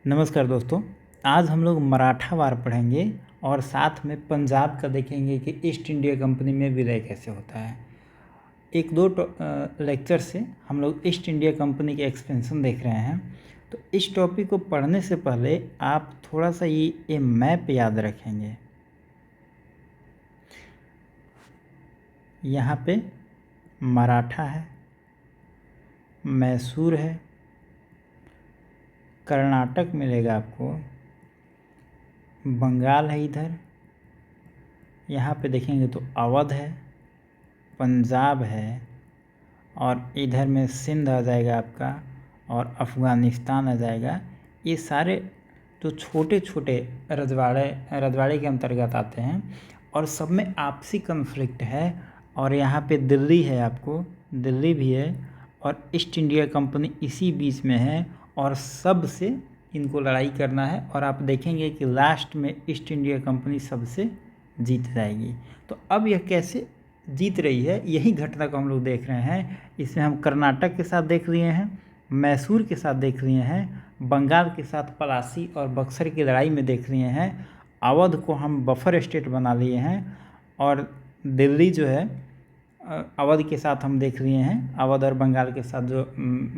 नमस्कार दोस्तों। आज हम लोग मराठा वार पढ़ेंगे और साथ में पंजाब का देखेंगे कि ईस्ट इंडिया कंपनी में विलय कैसे होता है। एक दो लेक्चर से हम लोग ईस्ट इंडिया कंपनी के एक्सपेंशन देख रहे हैं। तो इस टॉपिक को पढ़ने से पहले आप थोड़ा सा ये मैप याद रखेंगे। यहाँ पे मराठा है, मैसूर है, कर्नाटक मिलेगा आपको, बंगाल है इधर, यहाँ पे देखेंगे तो अवध है, पंजाब है और इधर में सिंध आ जाएगा आपका और अफ़गानिस्तान आ जाएगा। ये सारे जो छोटे छोटे रजवाड़े के अंतर्गत आते हैं और सब में आपसी कन्फ्लिक्ट है। और यहाँ पे दिल्ली है, आपको दिल्ली भी है और ईस्ट इंडिया कंपनी इसी बीच में है और सबसे इनको लड़ाई करना है। और आप देखेंगे कि लास्ट में ईस्ट इंडिया कंपनी सबसे जीत जाएगी। तो अब यह कैसे जीत रही है, यही घटना को हम लोग देख रहे हैं। इसमें हम कर्नाटक के साथ देख लिए हैं, मैसूर के साथ देख लिए हैं, बंगाल के साथ पलासी और बक्सर की लड़ाई में देख लिए हैं, अवध को हम बफर स्टेट बना लिए हैं और दिल्ली जो है अवध के साथ हम देख लिए हैं। अवध और बंगाल के साथ जो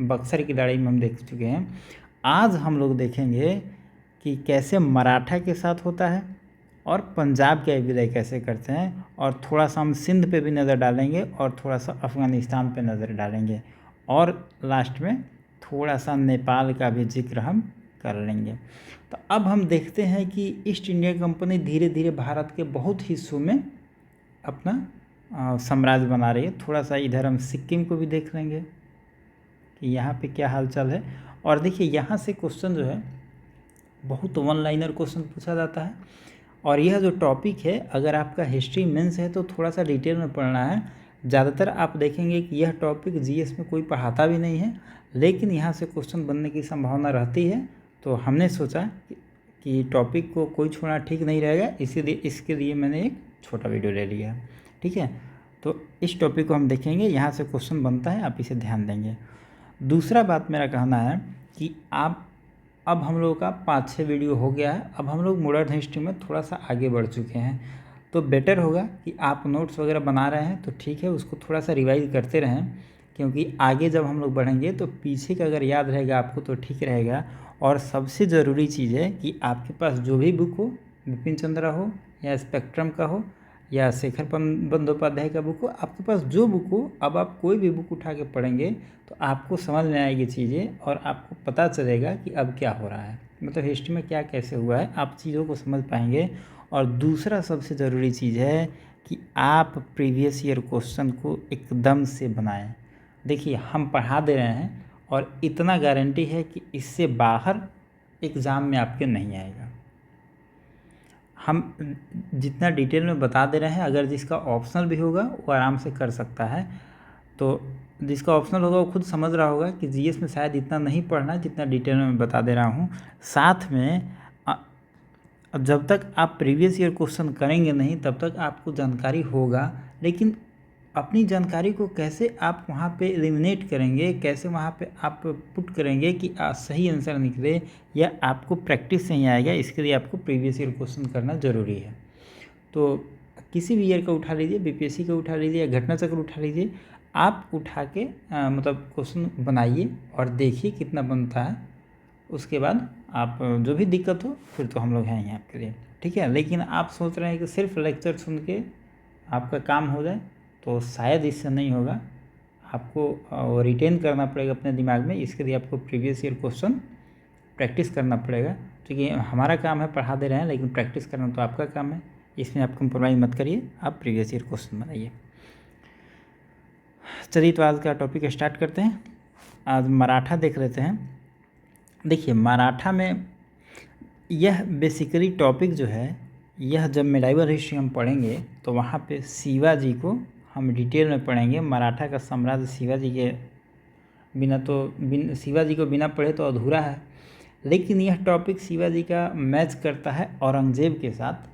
बक्सर की लड़ाई में हम देख चुके हैं। आज हम लोग देखेंगे कि कैसे मराठा के साथ होता है और पंजाब के विलय कैसे करते हैं, और थोड़ा सा हम सिंध पे भी नज़र डालेंगे और थोड़ा सा अफ़गानिस्तान पे नज़र डालेंगे और लास्ट में थोड़ा सा नेपाल का भी जिक्र हम कर लेंगे। तो अब हम देखते हैं कि ईस्ट इंडिया कंपनी धीरे धीरे भारत के बहुत हिस्सों में अपना साम्राज्य बना रही है। थोड़ा सा इधर हम सिक्किम को भी देख लेंगे कि यहाँ पे क्या हालचाल है। और देखिए यहाँ से क्वेश्चन जो है बहुत वन लाइनर क्वेश्चन पूछा जाता है। और यह जो टॉपिक है, अगर आपका हिस्ट्री मेंस है तो थोड़ा सा डिटेल में पढ़ना है। ज़्यादातर आप देखेंगे कि यह टॉपिक जीएस में कोई पढ़ाता भी नहीं है, लेकिन यहाँ से क्वेश्चन बनने की संभावना रहती है। तो हमने सोचा कि टॉपिक को कोई छोड़ना ठीक नहीं रहेगा, इसीलिए इसके लिए मैंने एक छोटा वीडियो ले लिया। ठीक है, तो इस टॉपिक को हम देखेंगे, यहाँ से क्वेश्चन बनता है, आप इसे ध्यान देंगे। दूसरा बात मेरा कहना है कि आप अब हम लोगों का 5-6 वीडियो हो गया है। अब हम लोग मॉडर्न हिस्ट्री में थोड़ा सा आगे बढ़ चुके हैं, तो बेटर होगा कि आप नोट्स वगैरह बना रहे हैं तो ठीक है, उसको थोड़ा सा रिवाइज करते रहें, क्योंकि आगे जब हम लोग बढ़ेंगे तो पीछे का अगर याद रहेगा आपको तो ठीक रहेगा। और सबसे ज़रूरी चीज़ है कि आपके पास जो भी बुक हो, बिपिन चंद्रा हो या स्पेक्ट्रम का हो या शेखर बंदोपाध्याय का बुक हो, आपके पास जो बुक हो, अब आप कोई भी बुक उठा के पढ़ेंगे तो आपको समझ में आएगी चीज़ें और आपको पता चलेगा कि अब क्या हो रहा है, मतलब हिस्ट्री में क्या कैसे हुआ है, आप चीज़ों को समझ पाएंगे। और दूसरा सबसे ज़रूरी चीज़ है कि आप प्रीवियस ईयर क्वेश्चन को एकदम से बनाएं। देखिए हम पढ़ा दे रहे हैं और इतना गारंटी है कि इससे बाहर एग्ज़ाम में आपके नहीं आएगा। हम जितना डिटेल में बता दे रहे हैं, अगर जिसका ऑप्शनल भी होगा वो आराम से कर सकता है। तो जिसका ऑप्शनल होगा वो खुद समझ रहा होगा कि जीएस में शायद इतना नहीं पढ़ना जितना डिटेल में बता दे रहा हूँ। साथ में जब तक आप प्रीवियस ईयर क्वेश्चन करेंगे नहीं तब तक आपको जानकारी होगा, लेकिन अपनी जानकारी को कैसे आप वहाँ पे एलिमिनेट करेंगे, कैसे वहाँ पे आप पुट करेंगे कि सही आंसर निकले या आपको प्रैक्टिस से ही आएगा, इसके लिए आपको प्रीवियस ईयर क्वेश्चन करना ज़रूरी है। तो किसी भी ईयर का उठा लीजिए, बीपीएससी का उठा लीजिए या घटना चक्र उठा लीजिए, आप उठा के मतलब क्वेश्चन बनाइए और देखिए कितना बनता है। उसके बाद आप जो भी दिक्कत हो फिर तो हम लोग हैं ही आपके लिए, ठीक है। लेकिन आप सोच रहे हैं कि सिर्फ लेक्चर सुन के आपका काम हो जाए, तो शायद इससे नहीं होगा। आपको रिटेन करना पड़ेगा अपने दिमाग में, इसके लिए आपको प्रीवियस ईयर क्वेश्चन प्रैक्टिस करना पड़ेगा। क्योंकि हमारा काम है पढ़ा दे रहे हैं, लेकिन प्रैक्टिस करना तो आपका काम है, इसमें आप कंप्रोमाइज़ मत करिए, आप प्रीवियस ईयर क्वेश्चन बनाइए। चलिए तो आज का टॉपिक स्टार्ट करते हैं। आज मराठा देख लेते हैं। देखिए मराठा में यह बेसिकली टॉपिक जो है, यह जब मेडाइवल हिस्ट्री हम पढ़ेंगे तो वहाँ पे शिवाजी को हम डिटेल में पढ़ेंगे। मराठा का साम्राज्य शिवाजी के बिना तो शिवाजी को बिना पढ़े तो अधूरा है, लेकिन यह टॉपिक शिवाजी का मैच करता है औरंगजेब के साथ।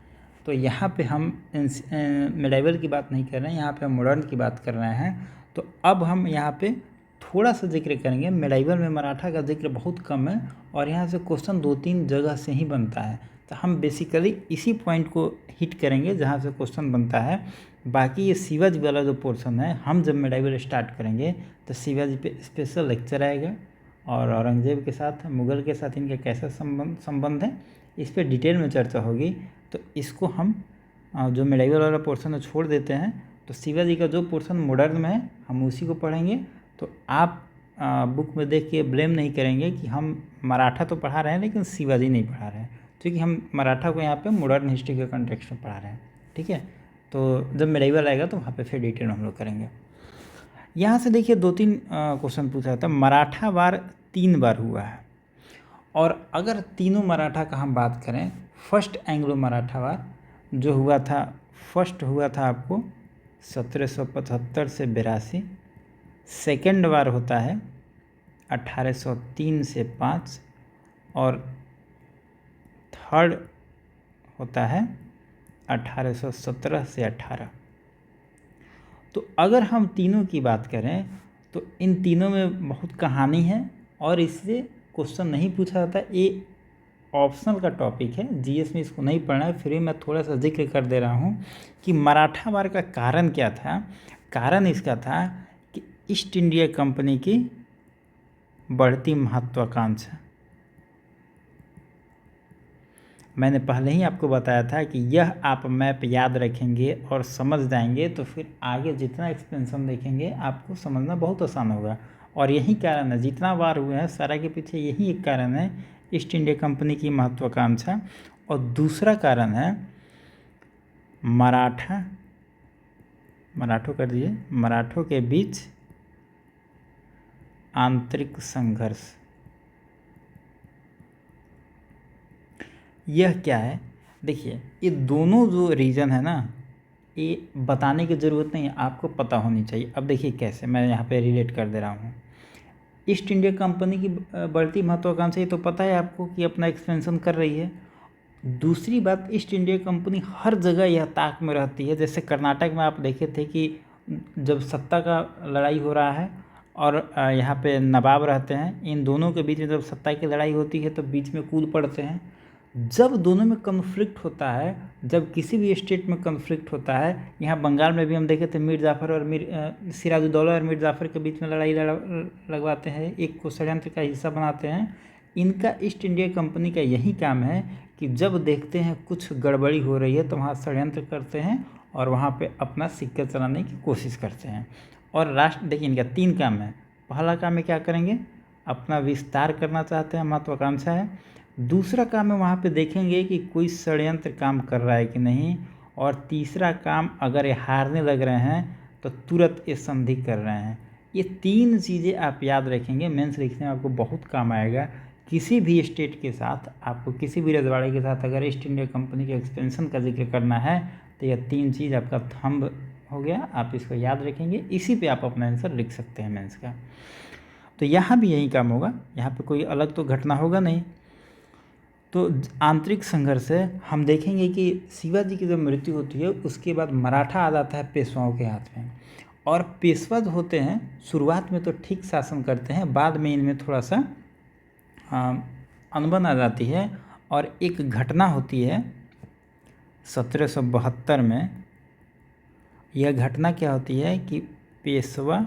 तो यहाँ पे हम मेडाइवल की बात नहीं कर रहे हैं, यहाँ पे हम मॉडर्न की बात कर रहे हैं। तो अब हम यहाँ पे थोड़ा सा जिक्र करेंगे। मेडाइवल में मराठा का जिक्र बहुत कम है और यहाँ से क्वेश्चन 2-3 जगह से ही बनता है, तो हम बेसिकली इसी पॉइंट को हिट करेंगे जहाँ से क्वेश्चन बनता है। बाकी ये शिवाजी वाला जो पोर्शन है, हम जब मेडाइवल स्टार्ट करेंगे तो शिवाजी पे स्पेशल लेक्चर आएगा और औरंगजेब के साथ, मुग़ल के साथ इनका कैसा संबंध है, इस पर डिटेल में चर्चा होगी। तो इसको हम जो मेडाइवल वाला पोर्शन है छोड़ देते हैं। तो शिवाजी का जो पोर्शन मॉडर्न में है हम उसी को पढ़ेंगे। तो आप बुक में देख के ब्लेम नहीं करेंगे कि हम मराठा तो पढ़ा रहे हैं लेकिन शिवाजी नहीं पढ़ा रहे हैं, क्योंकि हम मराठा को यहाँ पे मॉडर्न हिस्ट्री के कॉन्टेक्स्ट में पढ़ा रहे हैं। ठीक है, तो जब मेडाइवल आएगा तो वहाँ पे फिर डिटेल में हम लोग करेंगे। यहाँ से देखिए 2-3 क्वेश्चन पूछा था। मराठा वार 3 बार हुआ है, और अगर तीनों मराठा का हम बात करें, फर्स्ट एंग्लो मराठा वार जो हुआ था, फर्स्ट हुआ था आपको 1775 से 82। सेकेंड वार होता है 1803 से 5, और थर्ड होता है 1817 से 18। तो अगर हम तीनों की बात करें तो इन तीनों में बहुत कहानी है और इससे क्वेश्चन नहीं पूछा जाता। ये ऑप्शनल का टॉपिक है, जीएस में इसको नहीं पढ़ना है, फिर भी मैं थोड़ा सा जिक्र कर दे रहा हूँ कि मराठा वार का कारण क्या था। कारण इसका था कि ईस्ट इंडिया कंपनी की बढ़ती महत्वाकांक्षा। मैंने पहले ही आपको बताया था कि यह आप मैप याद रखेंगे और समझ जाएंगे तो फिर आगे जितना एक्सपेंशन देखेंगे आपको समझना बहुत आसान होगा। और यही कारण है, जितना वार हुए हैं सारा के पीछे यही एक कारण है, ईस्ट इंडिया कंपनी की महत्वाकांक्षा। और दूसरा कारण है मराठों कर दीजिए, मराठों के बीच आंतरिक संघर्ष। यह क्या है, देखिए ये दोनों जो रीज़न है ना, ये बताने की ज़रूरत नहीं है, आपको पता होनी चाहिए। अब देखिए कैसे, मैं यहाँ पे रिलेट कर दे रहा हूँ। ईस्ट इंडिया कंपनी की बढ़ती महत्वाकांक्षा, ये तो पता है आपको कि अपना एक्सपेंशन कर रही है। दूसरी बात, ईस्ट इंडिया कंपनी हर जगह यह ताक में रहती है। जैसे कर्नाटक में आप देखे थे कि जब सत्ता का लड़ाई हो रहा है और यहाँ पे नवाब रहते हैं, इन दोनों के बीच में जब सत्ता की लड़ाई होती है तो बीच में कूद पड़ते हैं। जब दोनों में कन्फ्लिक्ट होता है, जब किसी भी स्टेट में कन्फ्लिक्ट होता है, यहाँ बंगाल में भी हम देखे थे मीर जाफ़र और सिराजुद्दौला और मीर जाफ़र के बीच में लड़ाई लगवाते हैं, एक को षड्यंत्र का हिस्सा बनाते हैं। इनका ईस्ट इंडिया कंपनी का यही काम है कि जब देखते हैं कुछ गड़बड़ी हो रही है तो वहाँ षड्यंत्र करते हैं और वहाँ पे अपना सिक्का चलाने की कोशिश करते हैं। और राष्ट्र, देखिए इनका 3 काम है। पहला काम में क्या करेंगे, अपना विस्तार करना चाहते हैं, महत्वाकांक्षा है। दूसरा काम है, वहाँ पे देखेंगे कि कोई षड्यंत्र काम कर रहा है कि नहीं। और तीसरा काम, अगर ये हारने लग रहे हैं तो तुरंत ये संधि कर रहे हैं। ये 3 चीज़ें आप याद रखेंगे, मेंस लिखने में आपको बहुत काम आएगा। किसी भी स्टेट के साथ, आपको किसी भी रजवाड़े के साथ अगर ईस्ट इंडिया कंपनी के एक्सपेंशन का जिक्र करना है तो यह 3 चीज़ आपका थंब हो गया, आप इसको याद रखेंगे, इसी पे आप अपना आंसर लिख सकते हैं मेंस का। तो यहाँ भी यही काम होगा, यहाँ पे कोई अलग तो घटना होगा नहीं। तो आंतरिक संघर्ष है, हम देखेंगे कि शिवाजी की जब मृत्यु होती है उसके बाद मराठा आ जाता है पेशवाओं के हाथ में। और पेशवा जो होते हैं शुरुआत में तो ठीक शासन करते हैं, बाद में इनमें थोड़ा सा अनबन आ जाती है। और एक घटना होती है 1772 में। यह घटना क्या होती है कि पेशवा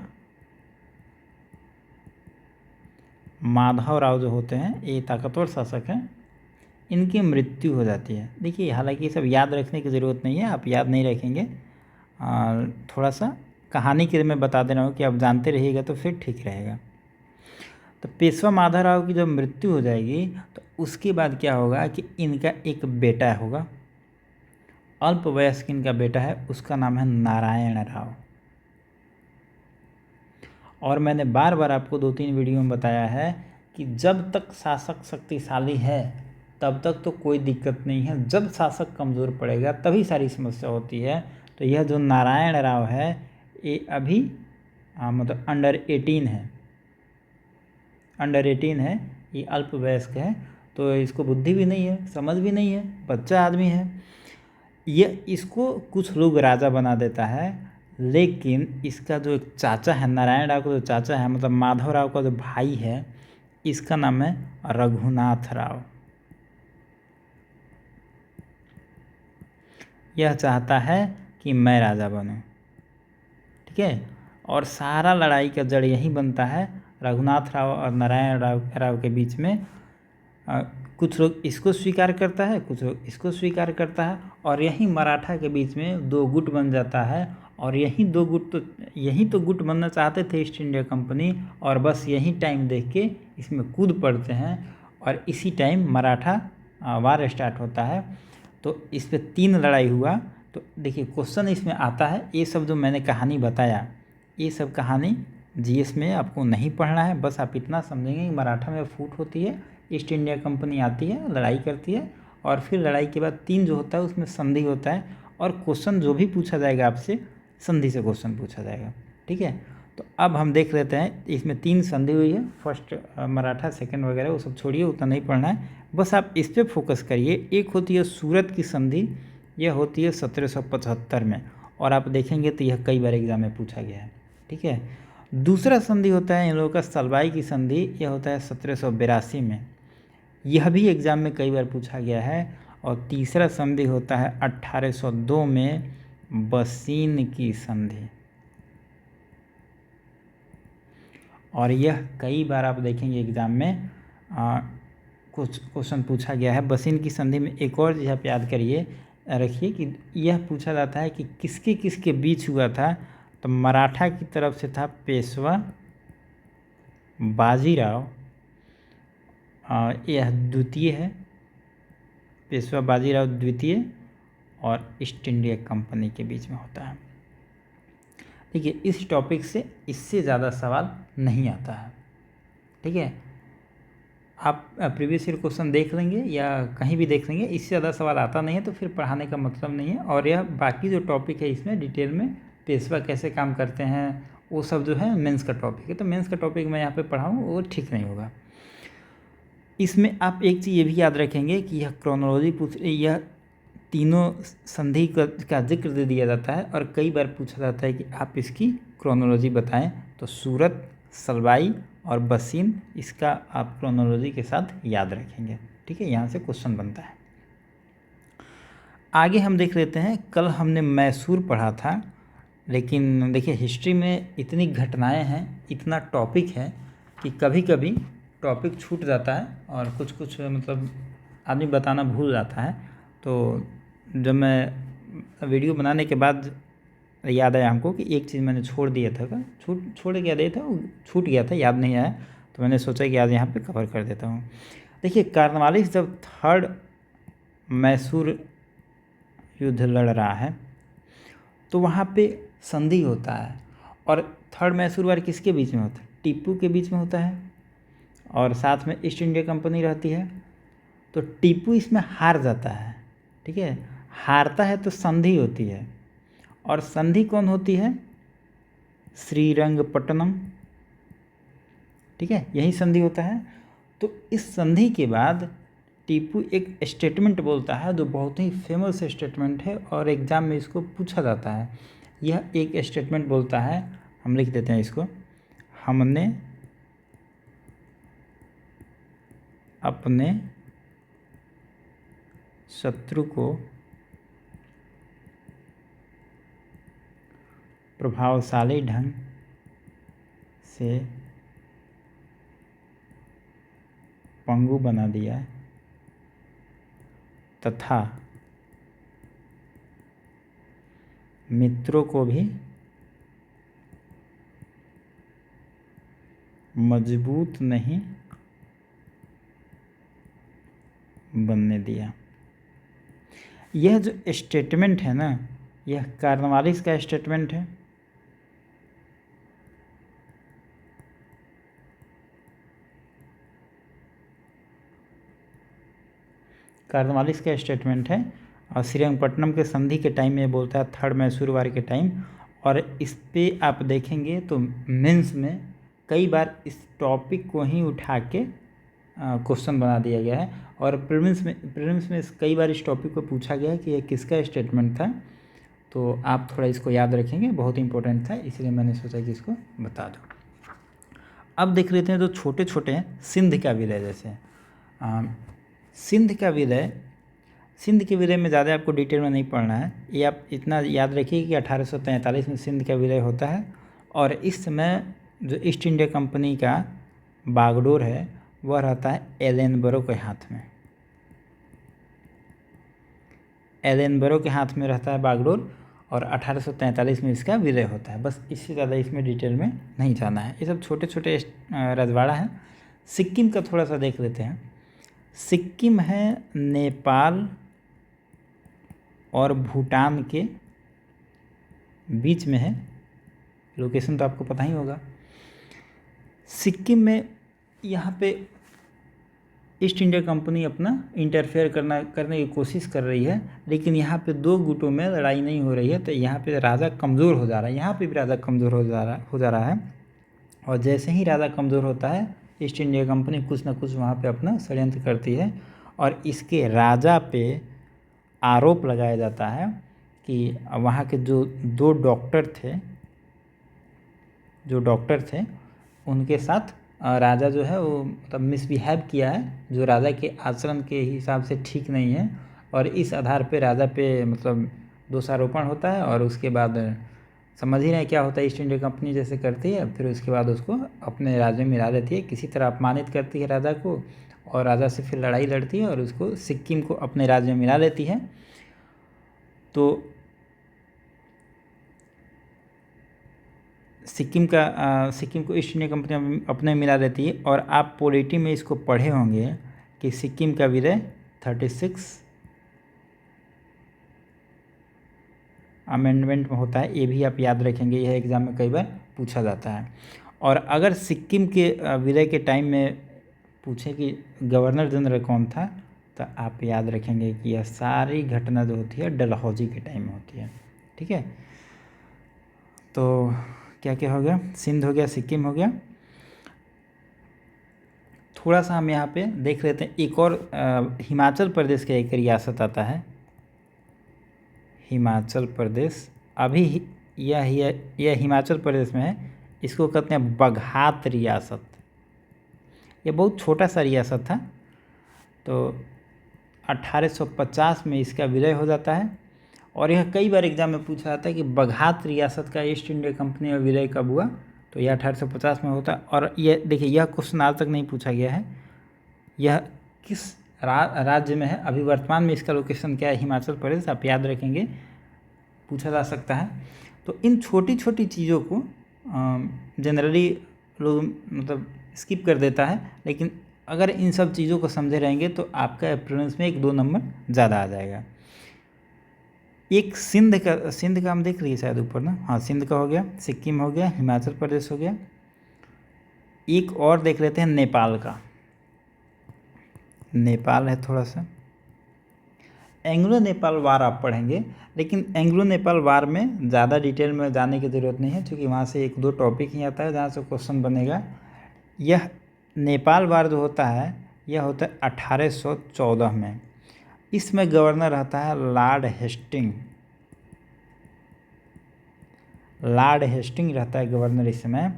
माधवराव जो होते हैं, ये ताकतवर शासक हैं, इनकी मृत्यु हो जाती है। देखिए हालांकि ये सब याद रखने की ज़रूरत नहीं है, आप याद नहीं रखेंगे, थोड़ा सा कहानी के लिए मैं बता दे रहा हूँ कि आप जानते रहिएगा तो फिर ठीक रहेगा। तो पेशवा माधवराव की जब मृत्यु हो जाएगी तो उसके बाद क्या होगा कि इनका एक बेटा होगा, अल्पवयस्क इनका बेटा है, उसका नाम है नारायण राव। और मैंने बार बार आपको 2-3 वीडियो में बताया है कि जब तक शासक शक्तिशाली है तब तक तो कोई दिक्कत नहीं है, जब शासक कमज़ोर पड़ेगा तभी सारी समस्या होती है। तो यह जो नारायण राव है ये अभी मतलब अंडर 18 है, अंडर 18 है, ये अल्पवयस्क है, तो इसको बुद्धि भी नहीं है, समझ भी नहीं है, बच्चा आदमी है। ये इसको कुछ लोग राजा बना देता है, लेकिन इसका जो एक चाचा है, नारायण राव का जो चाचा है, मतलब माधव राव का जो भाई है, इसका नाम है रघुनाथ राव। यह चाहता है कि मैं राजा बनूं, ठीक है। और सारा लड़ाई का जड़ यही बनता है, रघुनाथ राव और नारायण राव के बीच में। कुछ लोग इसको स्वीकार करता है, कुछ लोग इसको स्वीकार करता है, और यही मराठा के बीच में दो गुट बन जाता है। और यही तो गुट बनना चाहते थे ईस्ट इंडिया कंपनी, और बस यही टाइम देख के इसमें कूद पड़ते हैं, और इसी टाइम मराठा वार स्टार्ट होता है। तो इस पर 3 लड़ाई हुआ। तो देखिए क्वेश्चन इसमें आता है, ये सब जो मैंने कहानी बताया, ये सब कहानी जीएस में आपको नहीं पढ़ना है, बस आप इतना समझेंगे कि मराठा में फूट होती है, ईस्ट इंडिया कंपनी आती है, लड़ाई करती है, और फिर लड़ाई के बाद 3 जो होता है उसमें संधि होता है, और क्वेश्चन जो भी पूछा जाएगा आपसे संधि से क्वेश्चन पूछा जाएगा, ठीक है। तो अब हम देख लेते हैं, इसमें 3 संधि हुई है, फर्स्ट मराठा, सेकंड वगैरह वो सब छोड़िए, उतना नहीं पढ़ना है, बस आप इस पर फोकस करिए। एक होती है सूरत की संधि, यह होती है 1775 में, और आप देखेंगे तो यह कई बार एग्जाम में पूछा गया है, ठीक है। दूसरा संधि होता है इन लोगों का सलवाई की संधि, यह होता है 1782 में, यह भी एग्जाम में कई बार पूछा गया है। और तीसरा संधि होता है 1802 में, बसीन की संधि, और यह कई बार आप देखेंगे एग्जाम में कुछ क्वेश्चन पूछा गया है। बसीन की संधि में एक और चीज़ आप याद करिए, रखिए कि यह पूछा जाता है कि किसके किसके बीच हुआ था। तो मराठा की तरफ से था पेशवा बाजीराव, यह द्वितीय है, पेशवा बाजीराव द्वितीय, और ईस्ट इंडिया कंपनी के बीच में होता है। देखिए इस टॉपिक से इससे ज़्यादा सवाल नहीं आता है, ठीक है। आप प्रीवियस ईयर क्वेश्चन देख लेंगे या कहीं भी देख लेंगे, इससे ज़्यादा सवाल आता नहीं है तो फिर पढ़ाने का मतलब नहीं है। और यह बाकी जो टॉपिक है इसमें डिटेल में पेशवा कैसे काम करते हैं वो सब जो है मेंस का टॉपिक है, तो मेंस का टॉपिक मैं यहाँ पे पढ़ाऊँ वो ठीक नहीं होगा। इसमें आप एक चीज़ ये भी याद रखेंगे कि यह क्रोनोलॉजी यह तीनों संधि का जिक्र दे दिया जाता है, और कई बार पूछा जाता है कि आप इसकी क्रोनोलॉजी बताएं। तो सूरत, सलवाई और बसीन, इसका आप क्रोनोलॉजी के साथ याद रखेंगे, ठीक है। यहाँ से क्वेश्चन बनता है। आगे हम देख लेते हैं, कल हमने मैसूर पढ़ा था, लेकिन देखिए हिस्ट्री में इतनी घटनाएं हैं, इतना टॉपिक है कि कभी कभी टॉपिक छूट जाता है, और कुछ कुछ मतलब आदमी बताना भूल जाता है। तो जब मैं वीडियो बनाने के बाद याद आया हमको कि एक चीज़ मैंने छोड़ दिया था, छोड़ क्या दिया था, वो छूट गया था, याद नहीं आया, तो मैंने सोचा कि आज यहाँ पे कवर कर देता हूँ। देखिए कार्नवालिस जब 3rd मैसूर युद्ध लड़ रहा है तो वहाँ पे संधि होता है, और 3rd मैसूर वार किसके बीच में होता है, टीपू के बीच में होता है, और साथ में ईस्ट इंडिया कंपनी रहती है। तो टीपू इसमें हार जाता है, ठीक है, हारता है तो संधि होती है, और संधि कौन होती है, श्रीरंगपट्टनम, ठीक है, यही संधि होता है। तो इस संधि के बाद टीपू एक स्टेटमेंट बोलता है जो बहुत ही फेमस स्टेटमेंट है, और एग्जाम में इसको पूछा जाता है। यह एक स्टेटमेंट बोलता है, हम लिख देते हैं इसको, हमने अपने शत्रु को प्रभावशाली ढंग से पंगु बना दिया तथा मित्रों को भी मजबूत नहीं बनने दिया। यह जो स्टेटमेंट है ना, यह कार्नवालिस का स्टेटमेंट है, कार्नवालिस का स्टेटमेंट है, और श्रीरंगपट्टनम के संधि के टाइम में बोलता है 3rd मैसूर वार के टाइम। और इस पे आप देखेंगे तो मेंस में कई बार इस टॉपिक को ही उठा के क्वेश्चन बना दिया गया है, और प्रीलिम्स में कई बार इस टॉपिक को पूछा गया है कि यह किसका स्टेटमेंट था। तो आप थोड़ा इसको याद रखेंगे, बहुत इंपॉर्टेंट था, इसलिए मैंने सोचा कि इसको बता दूँ। अब देख लेते हैं जो छोटे छोटे हैं सिंध का विलय। जैसे सिंध का विलय, सिंध के विलय में ज़्यादा आपको डिटेल में नहीं पढ़ना है, ये आप इतना याद रखिए कि 1843 में सिंध का विलय होता है। और इस समय जो ईस्ट इंडिया कंपनी का बागडोर है वह रहता है एलेनबरो के हाथ में। एलेनबरो के हाथ में रहता है बागडोर, और 1843 में इसका विलय होता है। बस इससे ज़्यादा इसमें डिटेल में नहीं जाना है, ये सब छोटे छोटे रजवाड़ा हैं। सिक्किम का थोड़ा सा देख लेते हैं। सिक्किम है नेपाल और भूटान के बीच में है, लोकेशन तो आपको पता ही होगा। सिक्किम में यहाँ पे ईस्ट इंडिया कंपनी अपना इंटरफेयर करने की कोशिश कर रही है, लेकिन यहाँ पे दो गुटों में लड़ाई नहीं हो रही है, तो यहाँ पे राजा कमज़ोर हो जा रहा है। यहाँ पे भी राजा कमज़ोर हो जा रहा है। और जैसे ही राजा कमज़ोर होता है, ईस्ट इंडिया कंपनी कुछ ना कुछ वहाँ पे अपना षड्यंत्र करती है, और इसके राजा पे आरोप लगाया जाता है कि वहाँ के जो दो डॉक्टर थे उनके साथ राजा जो है वो मतलब मिसबिहेव किया है, जो राजा के आचरण के हिसाब से ठीक नहीं है, और इस आधार पे राजा पे मतलब दोषारोपण होता है। और उसके बाद समझ ही नहीं क्या होता है, ईस्ट इंडिया कंपनी जैसे करती है, फिर उसके बाद उसको अपने राज्य में मिला देती है, किसी तरह अपमानित करती है राजा को, और राजा से फिर लड़ाई लड़ती है और उसको सिक्किम को अपने राज्य में मिला लेती है। तो सिक्किम को ईस्ट इंडिया कंपनी अपने मिला देती है। और आप पॉलिटी में इसको पढ़े होंगे कि सिक्किम का विलय 36 अमेंडमेंट में होता है, ये भी आप याद रखेंगे, यह एग्ज़ाम में कई बार पूछा जाता है। और अगर सिक्किम के विलय के टाइम में पूछे कि गवर्नर जनरल कौन था, तो आप याद रखेंगे कि यह सारी घटना जो होती है डलहौजी के टाइम में होती है। ठीक है, तो क्या क्या हो गया, सिंध हो गया, सिक्किम हो गया। थोड़ा सा हम यहाँ पे देख लेते हैं, एक और हिमाचल प्रदेश का एक रियासत आता है, हिमाचल प्रदेश। अभी यह हिमाचल प्रदेश में है, इसको कहते हैं बघात रियासत। ये बहुत छोटा सा रियासत था, तो 1850 में इसका विलय हो जाता है। और यह कई बार एग्जाम में पूछा जाता है कि बघात रियासत का ईस्ट इंडिया कंपनी में विलय कब हुआ, तो यह 1850 में होता है। और यह देखिए, यह क्वेश्चन आज तक नहीं पूछा गया है, यह किस राज्य में है, अभी वर्तमान में इसका लोकेशन क्या है, हिमाचल प्रदेश, आप याद रखेंगे, पूछा जा सकता है। तो इन छोटी छोटी चीज़ों को जनरली लोग मतलब स्किप कर देता है, लेकिन अगर इन सब चीज़ों को समझे रहेंगे तो आपका प्रीलिम्स में 1-2 नंबर ज़्यादा आ जाएगा। एक सिंध का हम देख लिए शायद ऊपर ना, हाँ सिंध का हो गया, सिक्किम हो गया, हिमाचल प्रदेश हो गया। एक और देख लेते हैं नेपाल का। नेपाल है थोड़ा सा, एंग्लो नेपाल वार आप पढ़ेंगे, लेकिन एंग्लो नेपाल वार में ज़्यादा डिटेल में जाने की ज़रूरत नहीं है, क्योंकि वहाँ से 1-2 टॉपिक ही आता है जहाँ से क्वेश्चन बनेगा। यह नेपाल वार जो होता है यह होता है 1814 में। इसमें गवर्नर रहता है लॉर्ड हेस्टिंग रहता है गवर्नर इस समय।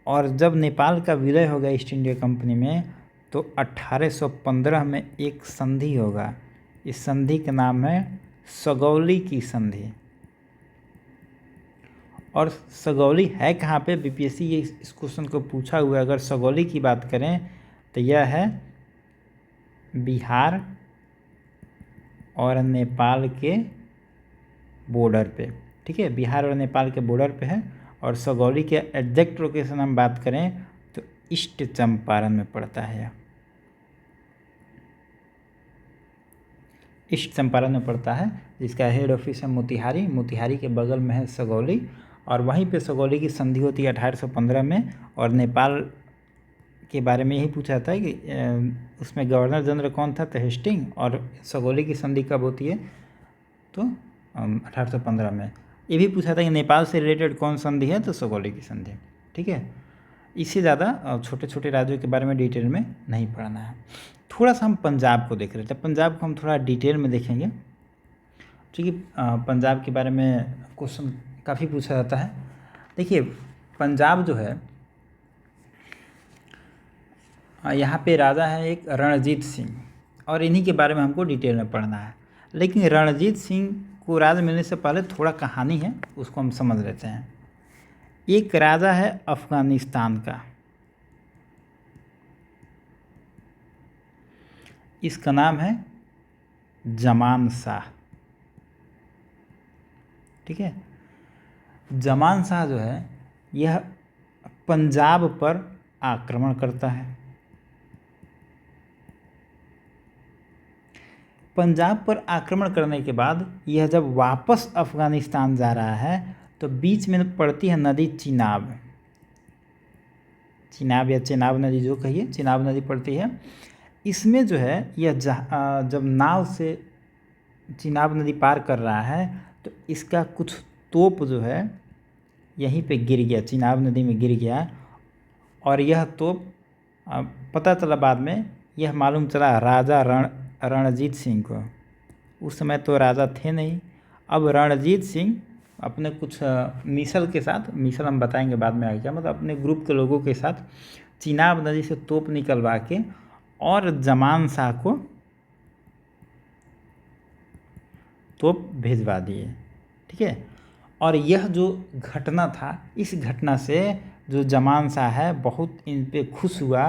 और जब नेपाल का विलय होगा ईस्ट इंडिया कंपनी में, तो 1815 में एक संधि होगा, इस संधि का नाम है सगौली की संधि। और सगौली है कहाँ पे, बीपीएससी ये इस क्वेश्चन को पूछा हुआ है। अगर सगौली की बात करें तो यह है बिहार और नेपाल के बॉर्डर पे। ठीक है, बिहार और नेपाल के बॉर्डर पे है। और सगौली के एग्जैक्ट लोकेशन हम बात करें तो ईस्ट चंपारण में पड़ता है, ईस्ट चंपारण में पड़ता है, जिसका हेड ऑफिस है मोतिहारी के बगल में है सगौली। और वहीं पे सगौली की संधि होती है 1815 में। और नेपाल के बारे में यही पूछा जाता है कि उसमें गवर्नर जनरल कौन था, तो हेस्टिंग। और सगौली की संधि कब होती है, तो 1815 में। ये भी पूछा था कि नेपाल से रिलेटेड कौन संधि है, तो सगौली की संधि। ठीक है, इससे ज़्यादा छोटे छोटे राज्यों के बारे में डिटेल में नहीं पढ़ना है। थोड़ा सा हम पंजाब को देख रहे थे, पंजाब को हम थोड़ा डिटेल में देखेंगे। क्योंकि पंजाब के बारे में क्वेश्चन काफ़ी पूछा जाता है। देखिए पंजाब जो है, यहाँ पे राजा है एक रणजीत सिंह, और इन्हीं के बारे में हमको डिटेल में पढ़ना है। लेकिन रणजीत सिंह को राज मिलने से पहले थोड़ा कहानी है, उसको हम समझ लेते हैं। एक राजा है अफ़गानिस्तान का, इसका नाम है जमान शाह। ठीक है, जमान शाह जो है यह पंजाब पर आक्रमण करता है। पंजाब पर आक्रमण करने के बाद यह जब वापस अफ़गानिस्तान जा रहा है तो बीच में पड़ती है नदी चिनाब, चिनाब या चेनाब नदी जो कहिए, चिनाब नदी पड़ती है। इसमें जो है यह जब नाव से चिनाब नदी पार कर रहा है तो इसका कुछ तोप जो है यहीं पे गिर गया, चिनाब नदी में गिर गया। और यह तोप पता चला बाद में, यह मालूम चला राजा रणजीत सिंह को। उस समय तो राजा थे नहीं। अब रणजीत सिंह अपने कुछ मिसल के साथ, मिसल हम बताएंगे बाद में आगे क्या, मतलब अपने ग्रुप के लोगों के साथ चिनाब नदी से तोप निकलवा के और जमान शाह को तोप भिजवा दिए। ठीक है, और यह जो घटना था, इस घटना से जो जमान शाह है बहुत इन पे खुश हुआ,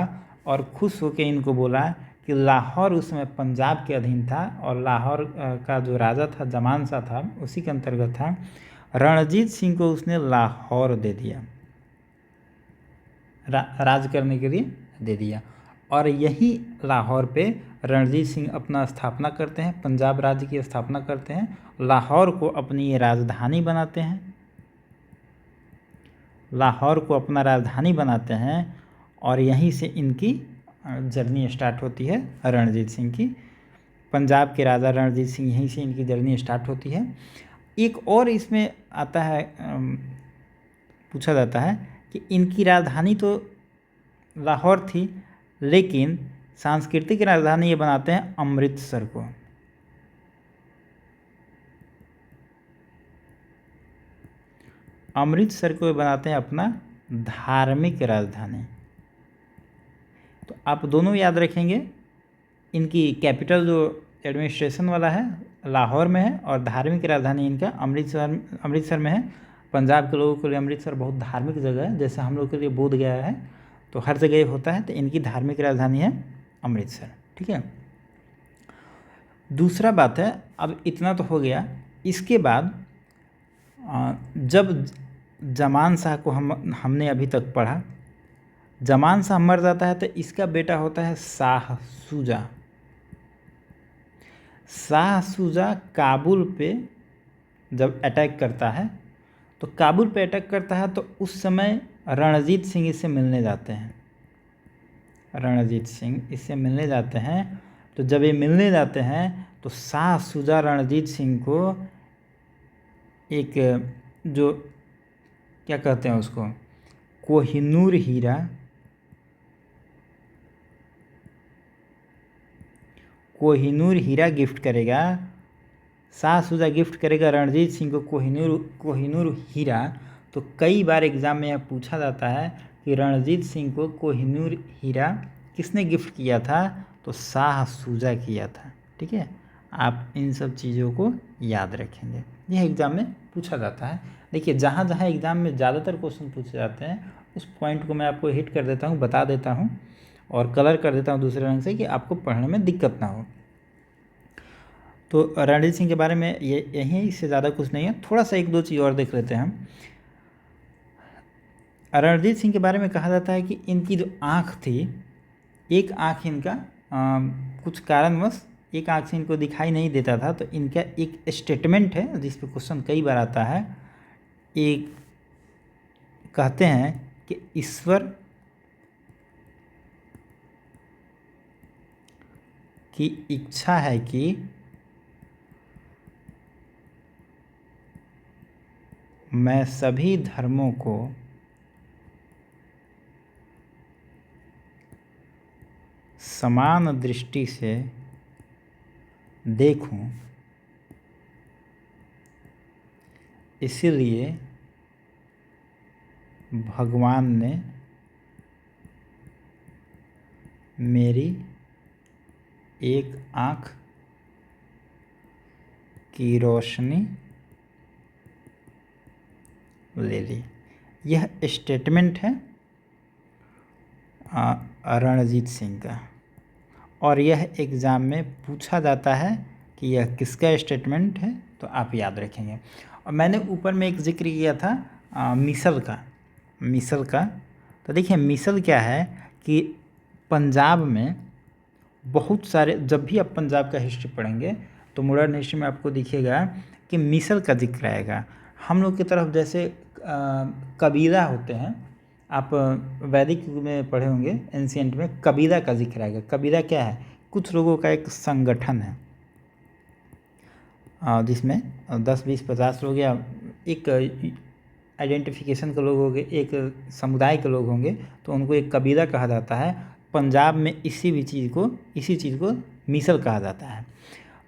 और खुश होकर इनको बोला कि लाहौर उस समय पंजाब के अधीन था, और लाहौर का जो राजा था जमान शाह था, उसी के अंतर्गत था। रणजीत सिंह को उसने लाहौर दे दिया, राज करने के लिए दे दिया। और यही लाहौर पे रणजीत सिंह अपना स्थापना करते हैं, पंजाब राज्य की स्थापना करते हैं, लाहौर को अपनी राजधानी बनाते हैं, लाहौर को अपना राजधानी बनाते हैं। और यहीं से इनकी जर्नी स्टार्ट होती है रणजीत सिंह की। पंजाब के राजा रणजीत सिंह, यहीं से इनकी जर्नी स्टार्ट होती है। एक और इसमें आता है, पूछा जाता है कि इनकी राजधानी तो लाहौर थी, लेकिन सांस्कृतिक राजधानी ये बनाते हैं अमृतसर को। अमृतसर को बनाते हैं अपना धार्मिक राजधानी। तो आप दोनों याद रखेंगे, इनकी कैपिटल जो एडमिनिस्ट्रेशन वाला है लाहौर में है, और धार्मिक राजधानी इनका अमृतसर में है। पंजाब के लोगों के लिए अमृतसर बहुत धार्मिक जगह है, जैसे हम लोग के लिए बोध गया है, तो हर जगह होता है। तो इनकी धार्मिक राजधानी है अमृतसर। ठीक है, दूसरा बात है, अब इतना तो हो गया। इसके बाद जब जमान शाह को हमने अभी तक पढ़ा, जमान शाह मर जाता है तो इसका बेटा होता है शाह शुजा। शाह शुजा काबुल पे जब अटैक करता है, तो काबुल पे अटैक करता है तो उस समय रणजीत सिंह इससे मिलने जाते हैं। रणजीत सिंह इससे मिलने जाते हैं, तो जब ये मिलने जाते हैं तो शाह शुजा रणजीत सिंह को एक, जो क्या कहते हैं उसको, कोहिनूर हीरा, कोहिनूर हीरा गिफ्ट करेगा। शाह शुजा गिफ्ट करेगा रणजीत सिंह को कोहिनूर हीरा। तो कई बार एग्ज़ाम में यह पूछा जाता है कि रणजीत सिंह को कोहिनूर हीरा किसने गिफ्ट किया था, तो शाह शुजा किया था। ठीक है, आप इन सब चीज़ों को याद रखेंगे, यह एग्ज़ाम में पूछा जाता है। देखिए जहाँ जहाँ एग्ज़ाम में ज़्यादातर क्वेश्चन पूछे जाते हैं उस पॉइंट को मैं आपको हिट कर देता हूँ, बता देता हूँ, और कलर कर देता हूँ दूसरे रंग से कि आपको पढ़ने में दिक्कत ना हो। तो रणजीत सिंह के बारे में ये यही है, इससे ज़्यादा कुछ नहीं है। थोड़ा सा एक दो चीज़ और देख लेते हैं हम। रणजीत सिंह के बारे में कहा जाता है कि इनकी जो आँख थी, एक आँख इनका कुछ कारणवश एक आँख से इनको दिखाई नहीं देता था। तो इनका एक स्टेटमेंट है जिस पे क्वेश्चन कई बार आता है। एक कहते हैं कि ईश्वर की इच्छा है कि मैं सभी धर्मों को समान दृष्टि से देखूं इसीलिए भगवान ने मेरी एक आँख की रोशनी ले ली। यह स्टेटमेंट है रणजीत सिंह का, और यह एग्ज़ाम में पूछा जाता है कि यह किसका स्टेटमेंट है, तो आप याद रखेंगे। और मैंने ऊपर में एक जिक्र किया था मिसल का। तो देखिए मिसल क्या है कि पंजाब में बहुत सारे, जब भी आप पंजाब का हिस्ट्री पढ़ेंगे तो मॉडर्न हिस्ट्री में आपको दिखेगा कि मिसल का जिक्र आएगा। हम लोग की तरफ जैसे कबीला होते हैं, आप वैदिक युग में पढ़े होंगे, एंशिएंट में कबीला का जिक्र आएगा। कबीला क्या है? कुछ लोगों का एक संगठन है जिसमें 10, 20, 50 लोग या एक आइडेंटिफिकेशन के लोग होंगे, एक समुदाय के लोग होंगे, तो उनको एक कबीला कहा जाता है। पंजाब में इसी चीज़ को मिसल कहा जाता है।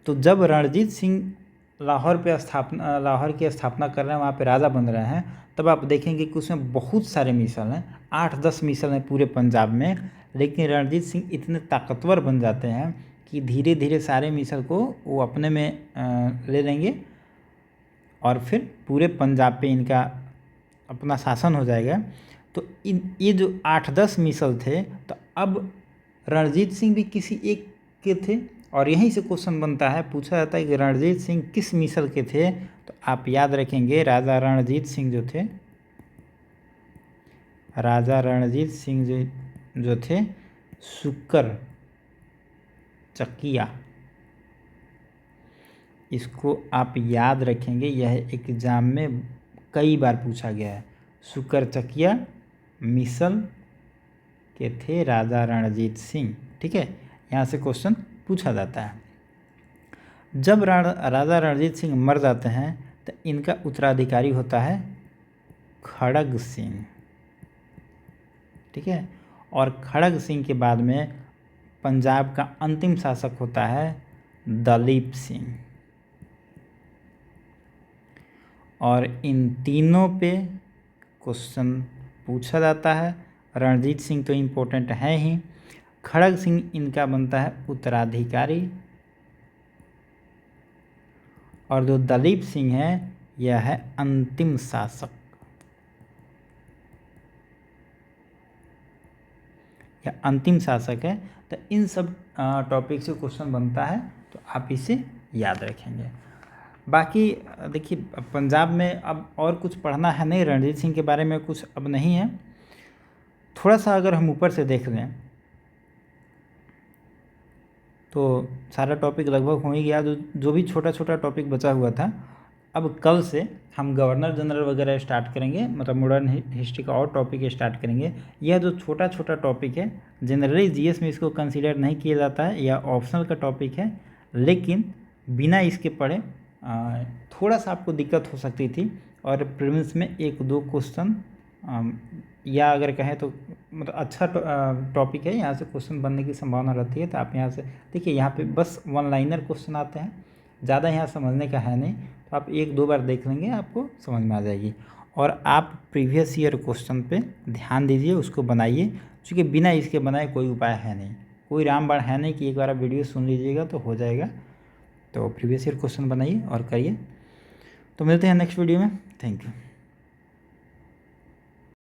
तो जब रणजीत सिंह लाहौर की स्थापना कर रहे हैं, वहाँ पे राजा बन रहे हैं, तब आप देखेंगे कि उसमें बहुत सारे मिसल हैं, 8-10 मिसल हैं पूरे पंजाब में। लेकिन रणजीत सिंह इतने ताकतवर बन जाते हैं कि धीरे धीरे सारे मिसल को वो अपने में ले लेंगे और फिर पूरे पंजाब पे इनका अपना शासन हो जाएगा। तो ये जो 8-10 मिसल थे, तो अब रणजीत सिंह भी किसी एक के थे, और यहीं से क्वेश्चन बनता है, पूछा जाता है कि रणजीत सिंह किस मिसल के थे। तो आप याद रखेंगे राजा रणजीत सिंह जो थे सुकर चकिया, इसको आप याद रखेंगे, यह एग्जाम में कई बार पूछा गया है। सुकर चकिया मिसल के थे राजा रणजीत सिंह, ठीक है, यहाँ से क्वेश्चन पूछा जाता है। जब राजा रणजीत सिंह मर जाते हैं तो इनका उत्तराधिकारी होता है खड़ग सिंह, ठीक है। और खड़ग सिंह के बाद में पंजाब का अंतिम शासक होता है दलीप सिंह। और इन तीनों पे क्वेश्चन पूछा जाता है। रणजीत सिंह तो इम्पोर्टेंट है ही, खड़ग सिंह इनका बनता है उत्तराधिकारी, और जो दलीप सिंह है यह है अंतिम शासक। यह अंतिम शासक है। तो इन सब टॉपिक से क्वेश्चन बनता है, तो आप इसे याद रखेंगे। बाकी देखिए पंजाब में अब और कुछ पढ़ना है नहीं, रणजीत सिंह के बारे में कुछ अब नहीं है। थोड़ा सा अगर हम ऊपर से देख लें तो सारा टॉपिक लगभग हो ही गया। जो भी छोटा छोटा टॉपिक बचा हुआ था, अब कल से हम गवर्नर जनरल वगैरह स्टार्ट करेंगे, मतलब मॉडर्न हिस्ट्री का और टॉपिक स्टार्ट करेंगे। यह जो छोटा छोटा टॉपिक है, जनरली जीएस में इसको कंसीडर नहीं किया जाता है, या ऑप्शनल का टॉपिक है, लेकिन बिना इसके पढ़े थोड़ा सा आपको दिक्कत हो सकती थी, और प्रीलिम्स में 1-2 क्वेश्चन, या अगर कहें तो मतलब अच्छा टॉपिक है, यहाँ से क्वेश्चन बनने की संभावना रहती है। तो आप यहाँ से देखिए, यहाँ पे बस 1 लाइनर क्वेश्चन आते हैं, ज़्यादा यहाँ समझने का है नहीं। तो आप 1-2 बार देख लेंगे, आपको समझ में आ जाएगी। और आप प्रीवियस ईयर क्वेश्चन पे ध्यान दीजिए, उसको बनाइए, क्योंकि बिना इसके बनाए कोई उपाय है नहीं, कोई रामबाण है नहीं कि एक बार आप वीडियो सुन लीजिएगा तो हो जाएगा। तो प्रीवियस ईयर क्वेश्चन बनाइए और करिए। तो मिलते हैं नेक्स्ट वीडियो में। Thank you.